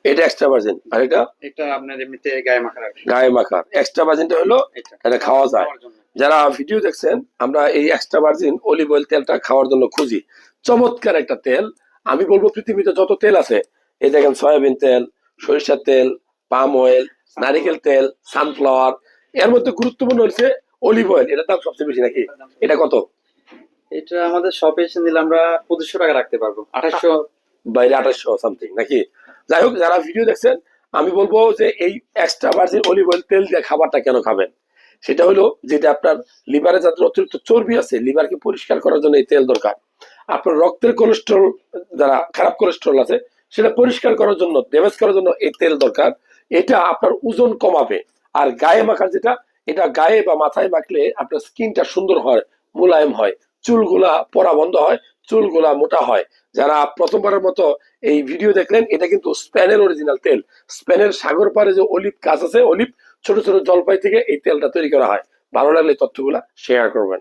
এটা extra virgin, আর এটা এটা আপনার এমনিতে গায়ে মাখার আর কি। গায়ে মাখার। এক্সট্রা ভার্জিনটা হলো এটা খাওয়া যায়। খাওয়ার জন্য। যারা ভিডিও দেখছেন, আমরা এই এক্সট্রা ভার্জিন অলিভ অয়েল তেলটা খাওয়ার জন্য খুঁজি। চমৎকার একটা তেল। আমি বলবো পৃথিবীতে যত তেল আছে, এই দেখেন সয়াবিন তেল, সরিষার তেল, পাম অয়েল, নারিকেল তেল, সানফ্লাওয়ার, এর মধ্যে গুরুত্বপূর্ণ হচ্ছে অলিভ অয়েল। এটার দাম সবচেয়ে বেশি নাকি? এটা কত? এটা আমাদের শপে এসে নিলে আমরা 2500 টাকা রাখতে পারবো, 2800। বাইরে 2800 সামথিং নাকি? যাই হোক, যারা ভিডিও দেখছেন, আমি বলবো যে এই এক্সট্রা ভার্জিন অলিভ অয়েল তেল দিয়ে খাবারটা কেন খাবেন, সেটা হলো যেটা আপনার লিভারে যাদের অতিরিক্ত চর্বি আছে, লিভারকে পরিষ্কার করার জন্য এই তেল দরকার। আপনার রক্তের কোলেস্ট্রল, যারা খারাপ কোলেস্ট্রল আছে, সেটা পরিষ্কার করার জন্য, ড্যামেজ করার জন্য এই তেল দরকার। এটা আপনার ওজন কমাবে। আর গায়ে মাখার যেটা, এটা গায়ে বা মাথায় মাখলে আপনার স্কিনটা সুন্দর হয়, মোলায়েম হয়, চুলগুলা পড়া বন্ধ হয়, চুলগুলা মোটা হয়। যারা প্রথমবারের মতো এই ভিডিও দেখলেন, এটা কিন্তু স্পেনের অরিজিনাল তেল। স্পেনের সাগর পাড়ে যে অলিভ গাছ আছে, অলিভ ছোট ছোট জলপাই থেকে এই তেলটা তৈরি করা হয়। ভালো লাগলে তথ্যগুলা শেয়ার করবেন।